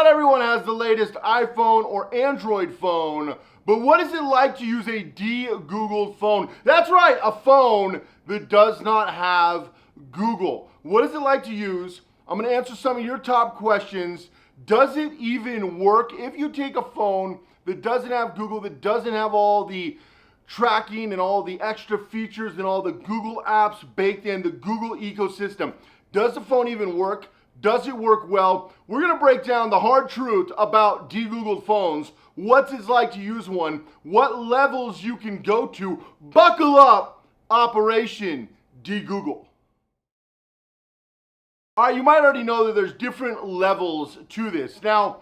everyone has the latest iPhone or Android phone, but what is it like to use a de-Googled phone? That's right, a phone that does not have Google. What is it like to use? I'm going to answer some of your top questions. Does it even work if you take a phone that doesn't have Google, that doesn't have all the tracking and all the extra features and all the Google apps baked in, the Google ecosystem? Does the phone even work? Does it work well? We're going to break down the hard truth about de-Googled phones, what it's like to use one, what levels you can go to. Buckle up, Operation De-Google. All right, you might already know that there's different levels to this. Now,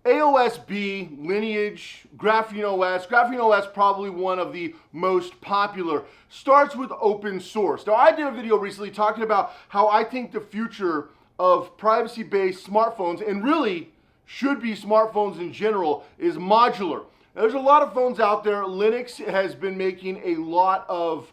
AOSB, Lineage, GrapheneOS. GrapheneOS, probably one of the most popular, starts with open source. Now, I did a video recently talking about how I think the future of privacy-based smartphones, and really should be smartphones in general, is modular. Now, there's a lot of phones out there. Linux has been making a lot of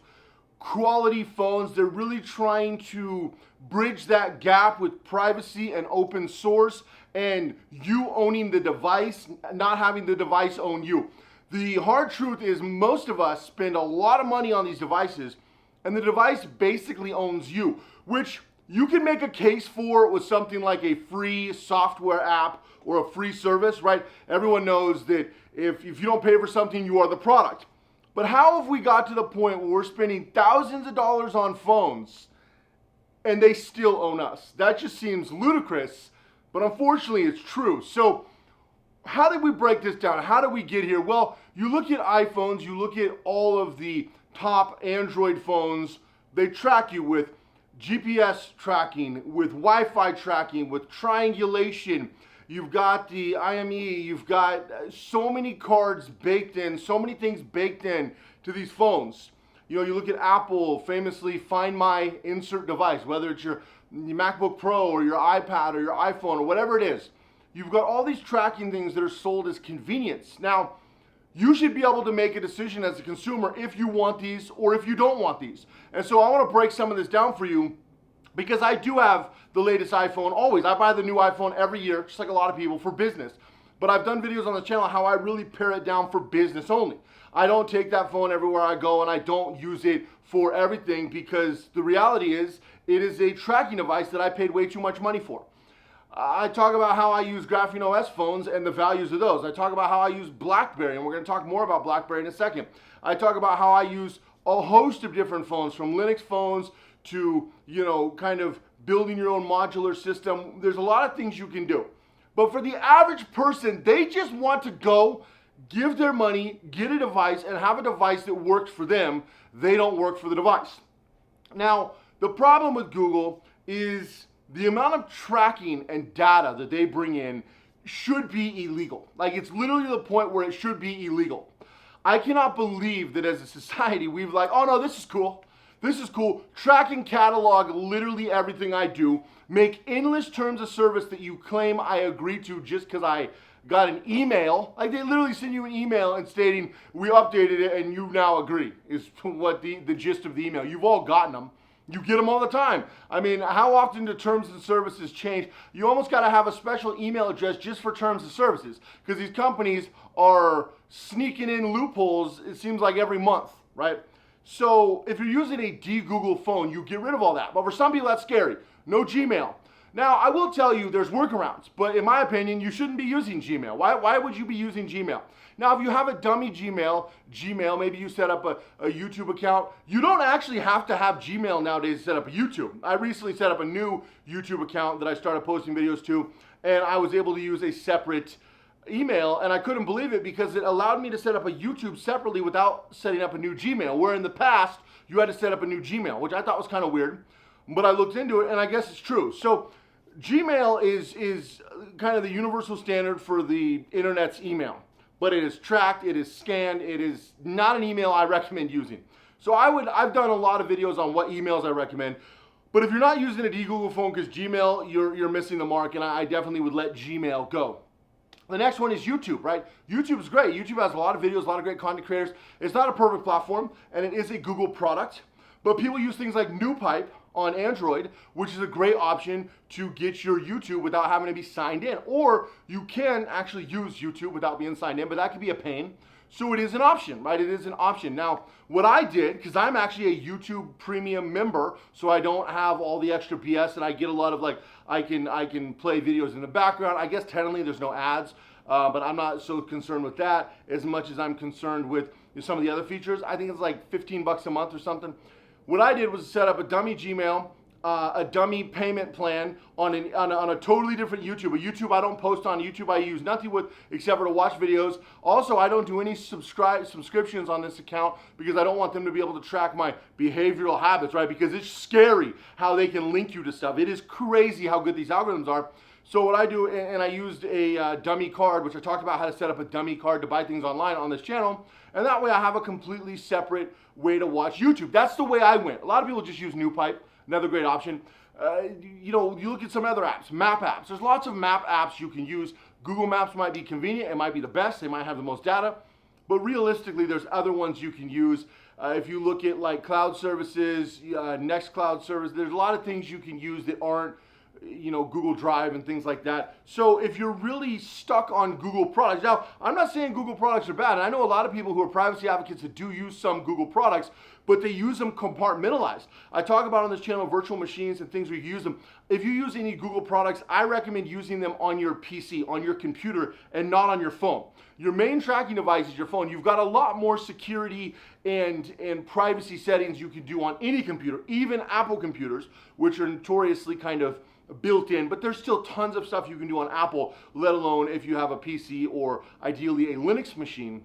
quality phones. They're really trying to bridge that gap with privacy and open source and you owning the device, not having the device own you. The hard truth is most of us spend a lot of money on these devices and the device basically owns you, which you can make a case for with something like a free software app or a free service, right? Everyone knows that if you don't pay for something, you are the product. But how have we got to the point where we're spending thousands of dollars on phones and they still own us? That just seems ludicrous, but unfortunately it's true. So how did we break this down? How did we get here? Well, you look at iPhones, you look at all of the top Android phones, they track you with GPS tracking, with Wi-Fi tracking, with triangulation. You've got the IME, you've got so many cards baked in, so many things baked in to these phones. You know, you look at Apple, famously Find My Insert Device, whether it's your MacBook Pro or your iPad or your iPhone or whatever it is. You've got all these tracking things that are sold as convenience. Now, you should be able to make a decision as a consumer if you want these or if you don't want these. And so I want to break some of this down for you because I do have the latest iPhone always. I buy the new iPhone every year, just like a lot of people, for business. But I've done videos on the channel how I really pare it down for business only. I don't take that phone everywhere I go and I don't use it for everything because the reality is it is a tracking device that I paid way too much money for. I talk about how I use GrapheneOS phones and the values of those. I talk about how I use Blackberry, and we're going to talk more about Blackberry in a second. I talk about how I use a host of different phones, from Linux phones to, kind of building your own modular system. There's a lot of things you can do. But for the average person, they just want to go, give their money, get a device, and have a device that works for them. They don't work for the device. Now, the problem with Google is the amount of tracking and data that they bring in should be illegal. Like, it's literally the point where it should be illegal. I cannot believe that as a society we've like, oh no, this is cool. This is cool. Track and catalog literally everything I do. Make endless terms of service that you claim I agree to just because I got an email. Like, they literally send you an email and stating we updated it and you now agree is what the gist of the email. You've all gotten them. You get them all the time. I mean, how often do terms and services change? You almost got to have a special email address just for terms and services because these companies are sneaking in loopholes, it seems like every month, right? So if you're using a de-Google phone, you get rid of all that. But for some people, that's scary. No Gmail. Now, I will tell you there's workarounds, but in my opinion, you shouldn't be using Gmail. Why would you be using Gmail? Now, if you have a dummy Gmail, maybe you set up a YouTube account. You don't actually have to have Gmail nowadays to set up a YouTube. I recently set up a new YouTube account that I started posting videos to, and I was able to use a separate email, and I couldn't believe it because it allowed me to set up a YouTube separately without setting up a new Gmail, where in the past, you had to set up a new Gmail, which I thought was kind of weird, but I looked into it, and I guess it's true. So Gmail is kind of the universal standard for the internet's email. But it is tracked, it is scanned, it is not an email I recommend using. So I've done a lot of videos on what emails I recommend, but if you're not using a de-Google phone because Gmail, you're missing the mark, and I definitely would let Gmail go. The next one is YouTube, right? YouTube is great. YouTube has a lot of videos, a lot of great content creators. It's not a perfect platform, and it is a Google product, but people use things like NewPipe on Android, which is a great option to get your YouTube without having to be signed in. Or you can actually use YouTube without being signed in, but that could be a pain. So it is an option, right? It is an option. Now, what I did, because I'm actually a YouTube premium member, so I don't have all the extra BS, and I get a lot of like, I can play videos in the background. I guess technically there's no ads, but I'm not so concerned with that as much as I'm concerned with some of the other features. I think it's like 15 bucks a month or something. What I did was set up a dummy Gmail, a dummy payment plan on a totally different YouTube. A YouTube I don't post on. YouTube I use nothing with except for to watch videos. Also, I don't do any subscriptions on this account because I don't want them to be able to track my behavioral habits, right? Because it's scary how they can link you to stuff. It is crazy how good these algorithms are. So what I do, and I used a dummy card, which I talked about how to set up a dummy card to buy things online on this channel, and that way I have a completely separate way to watch YouTube. That's the way I went. A lot of people just use NewPipe. Another great option. You look at some other apps, map apps. There's lots of map apps you can use. Google Maps might be convenient. It might be the best. They might have the most data. But realistically, there's other ones you can use. If you look at like cloud services, Nextcloud service, there's a lot of things you can use that aren't Google Drive and things like that. So if you're really stuck on Google products, now I'm not saying Google products are bad, and I know a lot of people who are privacy advocates that do use some Google products, but they use them compartmentalized. I talk about on this channel virtual machines and things where you use them. If you use any Google products, I recommend using them on your PC, on your computer, and not on your phone. Your main tracking device is your phone. You've got a lot more security and privacy settings you can do on any computer, even Apple computers, which are notoriously kind of built in, but there's still tons of stuff you can do on Apple, let alone if you have a PC or ideally a Linux machine,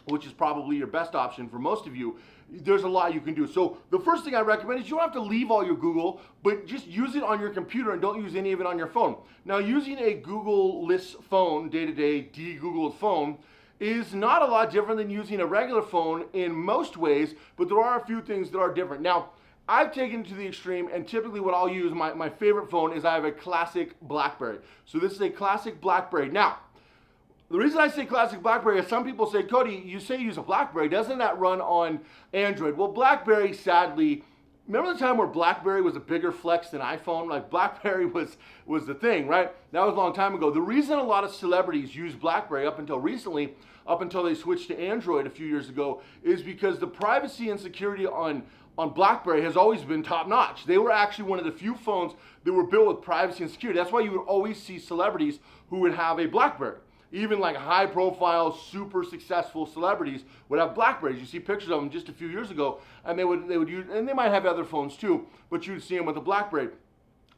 which is probably your best option for most of you. There's a lot you can do. So the first thing I recommend is you don't have to leave all your Google, but just use it on your computer and don't use any of it on your phone. Now, using a Google-less phone, day-to-day de-Googled phone, is not a lot different than using a regular phone in most ways, but there are a few things that are different. Now, I've taken it to the extreme, and typically what I'll use, my favorite phone is I have a classic Blackberry. So this is a classic Blackberry. Now, the reason I say classic Blackberry is some people say, Cody, you say you use a Blackberry, doesn't that run on Android? Well, Blackberry, sadly, remember the time where Blackberry was a bigger flex than iPhone? Like Blackberry was the thing, right? That was a long time ago. The reason a lot of celebrities use Blackberry up until recently, up until they switched to Android a few years ago, is because the privacy and security on Blackberry has always been top notch. They were actually one of the few phones that were built with privacy and security. That's why you would always see celebrities who would have a Blackberry. Even like high profile, super successful celebrities would have Blackberries. You see pictures of them just a few years ago, and they would use, and they might have other phones too, but you'd see them with a Blackberry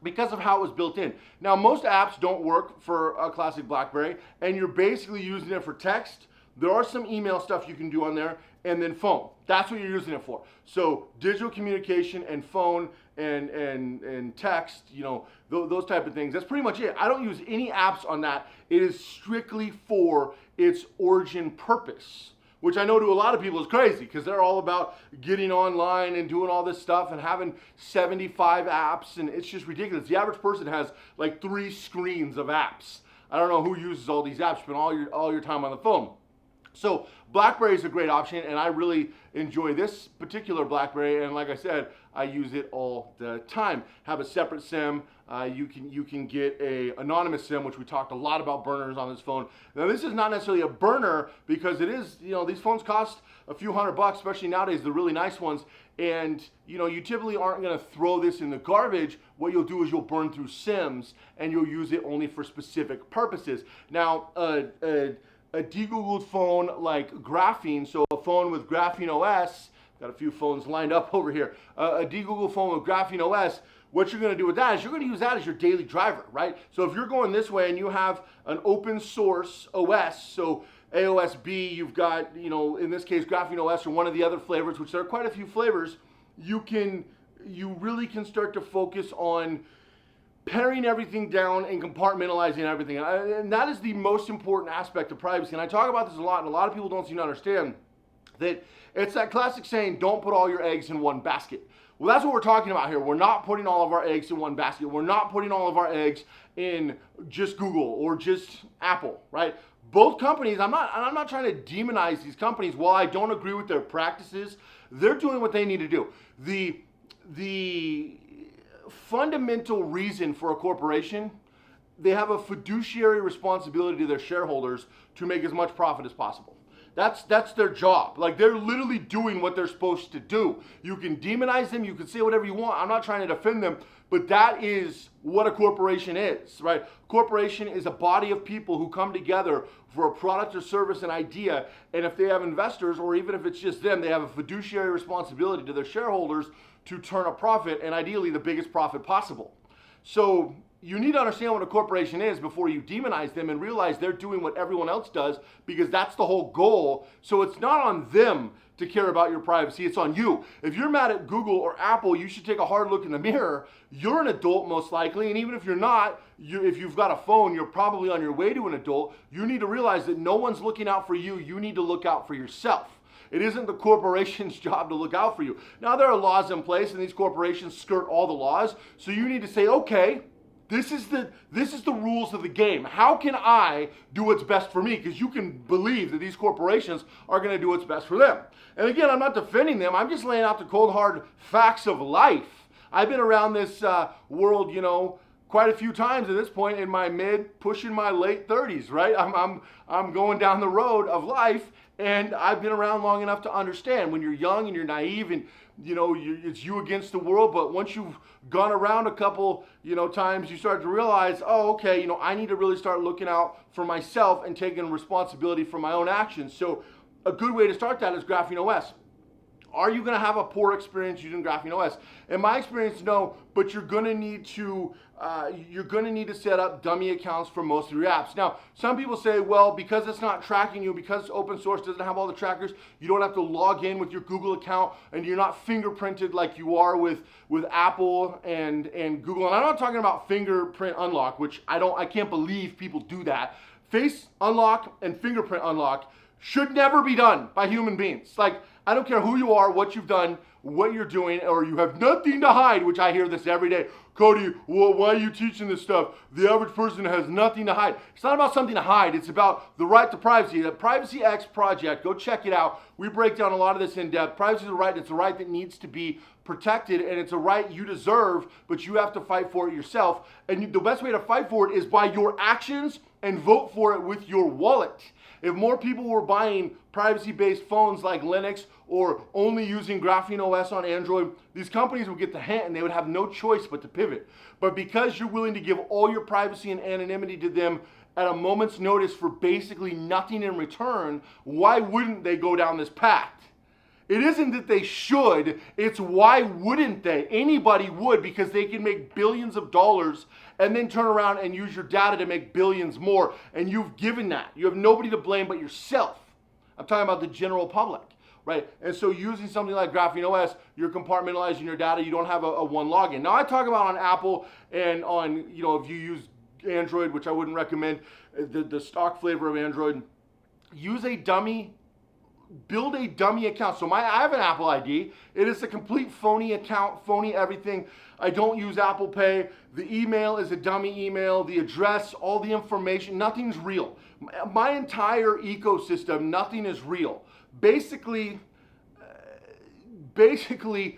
because of how it was built in. Now, most apps don't work for a classic Blackberry, and you're basically using it for text. There are some email stuff you can do on there, and then phone. That's what you're using it for. So digital communication and phone and text, those type of things. That's pretty much it. I don't use any apps on that. It is strictly for its origin purpose, which I know to a lot of people is crazy because they're all about getting online and doing all this stuff and having 75 apps, and it's just ridiculous. The average person has like 3 screens of apps. I don't know who uses all these apps, spend all your time on the phone. So Blackberry is a great option, and I really enjoy this particular Blackberry, and like I said, I use it all the time. Have a separate SIM. You can get a anonymous SIM, which we talked a lot about burners on this phone. Now, this is not necessarily a burner because it is, these phones cost a few $100, especially nowadays, the really nice ones, and you typically aren't going to throw this in the garbage. What you'll do is you'll burn through SIMs, and you'll use it only for specific purposes. Now, a de-Googled phone like Graphene, so a phone with GrapheneOS, got a few phones lined up over here, a de-Googled phone with GrapheneOS, what you're going to do with that is you're going to use that as your daily driver, right? So if you're going this way and you have an open source OS, so AOSB, you've got, in this case, GrapheneOS or one of the other flavors, which there are quite a few flavors, you really can start to focus on paring everything down and compartmentalizing everything. And that is the most important aspect of privacy. And I talk about this a lot, and a lot of people don't seem to understand that it's that classic saying, don't put all your eggs in one basket. Well, that's what we're talking about here. We're not putting all of our eggs in one basket. We're not putting all of our eggs in just Google or just Apple, right? Both companies, I'm not trying to demonize these companies. While I don't agree with their practices, they're doing what they need to do. fundamental reason for a corporation, they have a fiduciary responsibility to their shareholders to make as much profit as possible. That's their job. Like, they're literally doing what they're supposed to do. You can demonize them, you can say whatever you want. I'm not trying to defend them, but that is what a corporation is, right? Corporation is a body of people who come together for a product or service and idea, and if they have investors, or even if it's just them, they have a fiduciary responsibility to their shareholders to turn a profit, and ideally the biggest profit possible. So you need to understand what a corporation is before you demonize them and realize they're doing what everyone else does, because that's the whole goal. So it's not on them to care about your privacy, it's on you. If you're mad at Google or Apple, you should take a hard look in the mirror. You're an adult most likely, and even if you're not, if you've got a phone, you're probably on your way to an adult. You need to realize that no one's looking out for you. You need to look out for yourself. It isn't the corporation's job to look out for you. Now, there are laws in place, and these corporations skirt all the laws, so you need to say, okay, this is the rules of the game. How can I do what's best for me? Because you can believe that these corporations are going to do what's best for them. And again, I'm not defending them. I'm just laying out the cold, hard facts of life. I've been around this world, quite a few times at this point in my pushing my late 30s, right? I'm going down the road of life, and I've been around long enough to understand when you're young and you're naive and it's you against the world. But once you've gone around a couple, times, you start to realize, oh, okay, I need to really start looking out for myself and taking responsibility for my own actions. So a good way to start that is GrapheneOS. Are you going to have a poor experience using GrapheneOS? In my experience, no, but you're going to need to set up dummy accounts for most of your apps. Now, some people say, well, because it's not tracking you, because open source doesn't have all the trackers, you don't have to log in with your Google account, and you're not fingerprinted like you are with Apple and Google. And I'm not talking about fingerprint unlock, which I can't believe people do that. Face unlock and fingerprint unlock should never be done by human beings. Like, I don't care who you are, what you've done, what you're doing, or you have nothing to hide, which I hear this every day. Cody, well, why are you teaching this stuff? The average person has nothing to hide. It's not about something to hide. It's about the right to privacy. The Privacy X project, go check it out. We break down a lot of this in depth. Privacy is a right. It's a right that needs to be protected, and it's a right you deserve, but you have to fight for it yourself. And the best way to fight for it is by your actions and vote for it with your wallet. If more people were buying privacy-based phones like Linux or only using GrapheneOS on Android, these companies would get the hint and they would have no choice but to pivot. But because you're willing to give all your privacy and anonymity to them at a moment's notice for basically nothing in return, why wouldn't they go down this path? It isn't that they should, it's why wouldn't they? Anybody would, because they can make billions of dollars and then turn around and use your data to make billions more. And you've given that. You have nobody to blame but yourself. I'm talking about the general public, right? And so using something like GrapheneOS, you're compartmentalizing your data. You don't have a one login. Now I talk about on Apple and on, if you use Android, which I wouldn't recommend, the stock flavor of Android, use a dummy. Build a dummy account. So I have an Apple ID. It is a complete phony account, phony everything. I don't use Apple Pay. The email is a dummy email. The address, all the information, nothing's real. My entire ecosystem, nothing is real. Basically,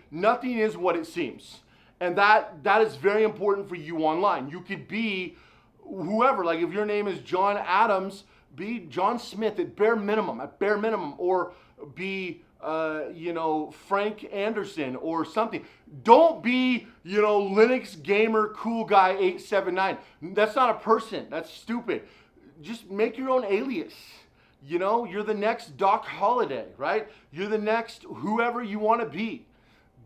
nothing is what it seems. And that is very important for you online. You could be whoever. Like if your name is John Adams, be John Smith at bare minimum, or be, Frank Anderson or something. Don't be, Linux Gamer Cool Guy 879. That's not a person. That's stupid. Just make your own alias. You're the next Doc Holliday, right? You're the next whoever you want to be.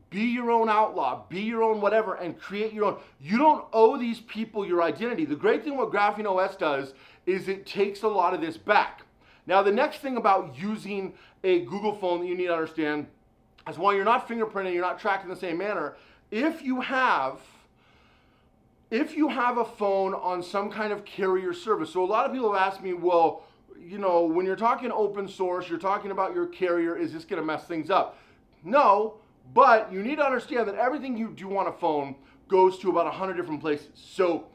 Be your own outlaw, be your own whatever, and create your own. You don't owe these people your identity. The great thing what GrapheneOS does is it takes a lot of this back. Now, the next thing about using a Google phone that you need to understand is while you're not fingerprinting, you're not tracked in the same manner, if you have a phone on some kind of carrier service. So a lot of people have asked me, well, when you're talking open source, you're talking about your carrier, is this going to mess things up? No. But you need to understand that everything you do on a phone goes to about 100 different places. So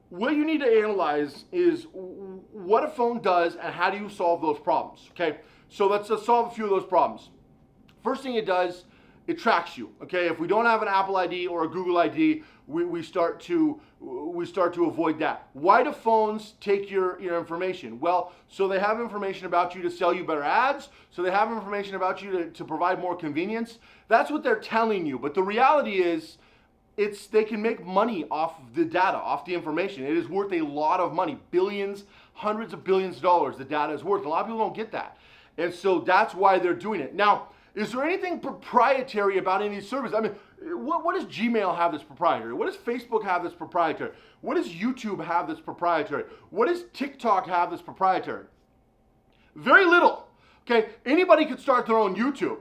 what you need to analyze is what a phone does and how do you solve those problems, okay? So let's solve a few of those problems. First thing it does it tracks you. Okay, if we don't have an Apple ID or a Google ID, we start to avoid that. Why do phones take your information? Well, so they have information about you to sell you better ads, so they have information about you to provide more convenience. That's what they're telling you. But the reality is, they can make money off the data, off the information. It is worth a lot of money, billions, hundreds of billions of dollars the data is worth. A lot of people don't get that. And so that's why they're doing it. Now, is there anything proprietary about any of these services? I mean, what does Gmail have that's proprietary? What does Facebook have that's proprietary? What does YouTube have that's proprietary? What does TikTok have that's proprietary? Very little. Okay, anybody could start their own YouTube,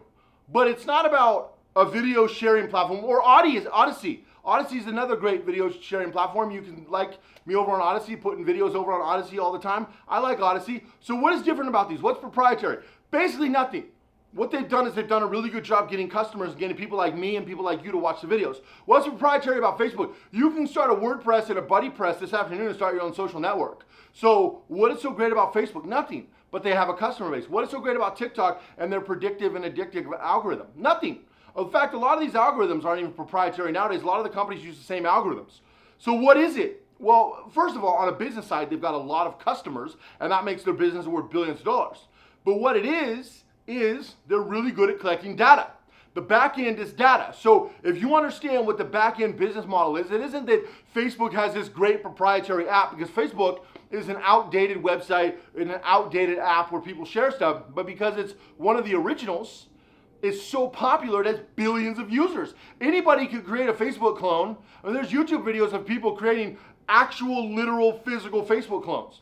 but it's not about a video sharing platform or Odyssey. Odyssey is another great video sharing platform. You can like me over on Odyssey, putting videos over on Odyssey all the time. I like Odyssey. So what is different about these? What's proprietary? Basically nothing. What they've done is they've done a really good job getting customers and getting people like me and people like you to watch the videos. What's proprietary about Facebook? You can start a WordPress and a BuddyPress this afternoon and start your own social network. So what is so great about Facebook? Nothing. But they have a customer base. What is so great about TikTok and their predictive and addictive algorithm? Nothing. In fact, a lot of these algorithms aren't even proprietary nowadays. A lot of the companies use the same algorithms. So what is it? Well, first of all, on a business side, they've got a lot of customers, and that makes their business worth billions of dollars. But what it is they're really good at collecting data. The back end is data. So if you understand what the back end business model is, it isn't that Facebook has this great proprietary app, because Facebook is an outdated website and an outdated app where people share stuff, but because it's one of the originals, it's so popular it has billions of users. Anybody could create a Facebook clone, and there's YouTube videos of people creating actual, literal, physical Facebook clones.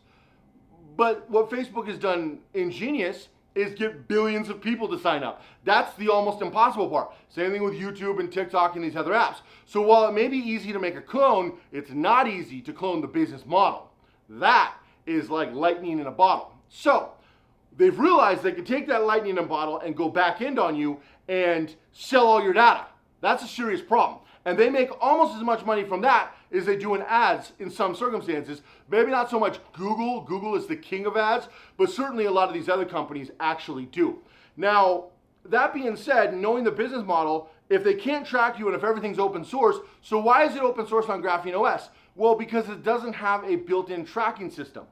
But what Facebook has done ingenious is get billions of people to sign up. That's the almost impossible part. Same thing with YouTube and TikTok and these other apps. So while it may be easy to make a clone, it's not easy to clone the business model. That is like lightning in a bottle. So they've realized they can take that lightning in a bottle and go back end on you and sell all your data. That's a serious problem. And they make almost as much money from that as they do in ads in some circumstances. Maybe not so much Google. Google is the king of ads, but certainly a lot of these other companies actually do. Now, that being said, knowing the business model, if they can't track you and if everything's open source, so why is it open source on GrapheneOS? Well, because it doesn't have a built-in tracking system.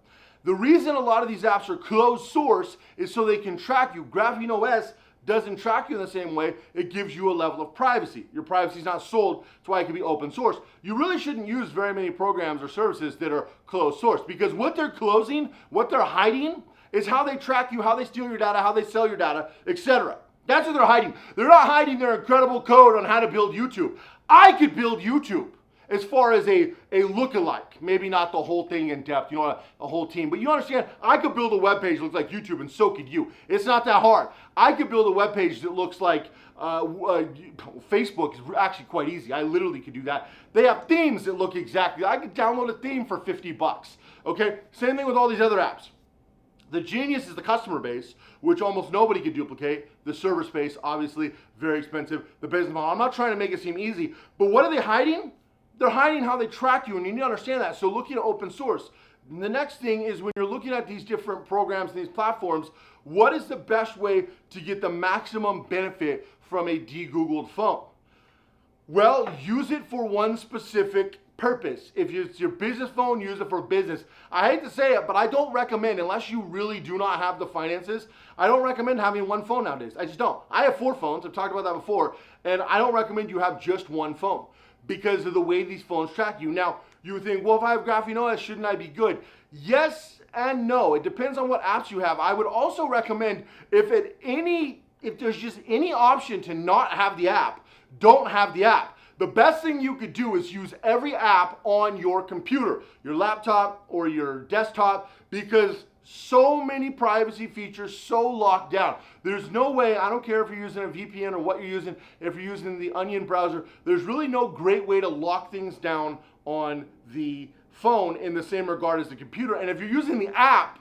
The reason a lot of these apps are closed source is so they can track you. GrapheneOS doesn't track you in the same way. It gives you a level of privacy. Your privacy is not sold. That's why it can be open source. You really shouldn't use very many programs or services that are closed source, because what they're closing, what they're hiding, is how they track you, how they steal your data, how they sell your data, etc. That's what they're hiding. They're not hiding their incredible code on how to build YouTube. I could build YouTube as far as a lookalike, maybe not the whole thing in depth, a whole team, but you understand, I could build a web page that looks like YouTube, and so could you. It's not that hard. I could build a web page that looks like Facebook is actually quite easy. I literally could do that. They have themes that look exactly, I could download a theme for 50 bucks, okay? Same thing with all these other apps. The genius is the customer base, which almost nobody could duplicate. The server space, obviously, very expensive. The business model, I'm not trying to make it seem easy, but what are they hiding? They're hiding how they track you, and you need to understand that. So looking at open source. The next thing is, when you're looking at these different programs and these platforms, what is the best way to get the maximum benefit from a de-Googled phone? Well, use it for one specific purpose. If it's your business phone, use it for business. I hate to say it, but I don't recommend, unless you really do not have the finances, I don't recommend having one phone nowadays. I just don't. I have 4 phones. I've talked about that before, and I don't recommend you have just one phone, because of the way these phones track you. Now, you would think, well, if I have GrapheneOS, shouldn't I be good? Yes and no. It depends on what apps you have. I would also recommend, if there's just any option to not have the app, don't have the app. The best thing you could do is use every app on your computer, your laptop or your desktop, because so many privacy features, so locked down. There's no way, I don't care if you're using a VPN or what you're using, if you're using the Onion browser, there's really no great way to lock things down on the phone in the same regard as the computer. And if you're using the app,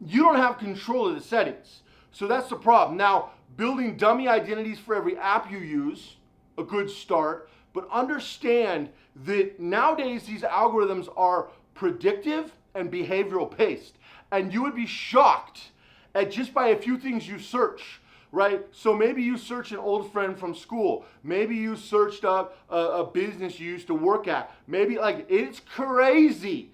you don't have control of the settings. So that's the problem. Now, building dummy identities for every app you use, a good start, but understand that nowadays these algorithms are predictive and behavioral based. And you would be shocked at, just by a few things you search, right? So maybe you search an old friend from school. Maybe you searched up a business you used to work at. Maybe, like, it's crazy.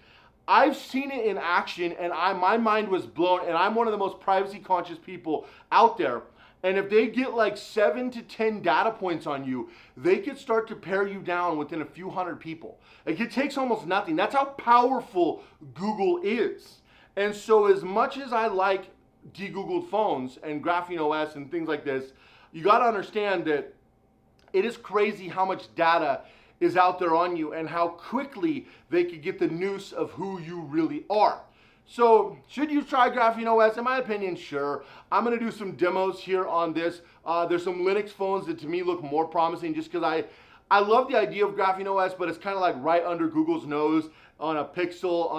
I've seen it in action, and my mind was blown, and I'm one of the most privacy conscious people out there. And if they get like 7 to 10 data points on you, they could start to pare you down within a few hundred people. Like, it takes almost nothing. That's how powerful Google is. And so as much as I like de-Googled phones and GrapheneOS and things like this, you got to understand that it is crazy how much data is out there on you and how quickly they could get the noose of who you really are. So should you try GrapheneOS? In my opinion, sure. I'm going to do some demos here on this. There's some Linux phones that to me look more promising just because I love the idea of GrapheneOS, but it's kind of like right under Google's nose on a Pixel.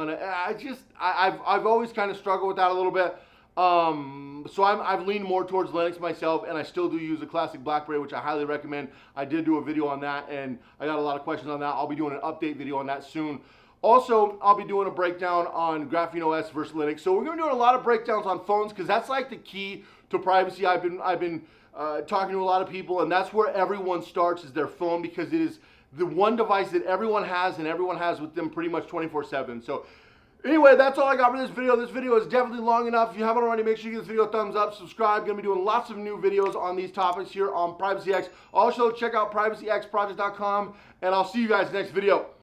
I've always kind of struggled with that a little bit. So I've leaned more towards Linux myself, and I still do use a classic Blackberry, which I highly recommend. I did do a video on that, and I got a lot of questions on that. I'll be doing an update video on that soon. Also, I'll be doing a breakdown on GrapheneOS versus Linux. So we're going to be doing a lot of breakdowns on phones because that's like the key to privacy. I've been talking to a lot of people, and that's where everyone starts, is their phone, because it is the one device that everyone has, and everyone has with them pretty much 24/7. So anyway, that's all I got for this video. This video is definitely long enough. If you haven't already, make sure you give this video a thumbs up, subscribe. Going to be doing lots of new videos on these topics here on PrivacyX. Also, check out privacyxproject.com, and I'll see you guys next video.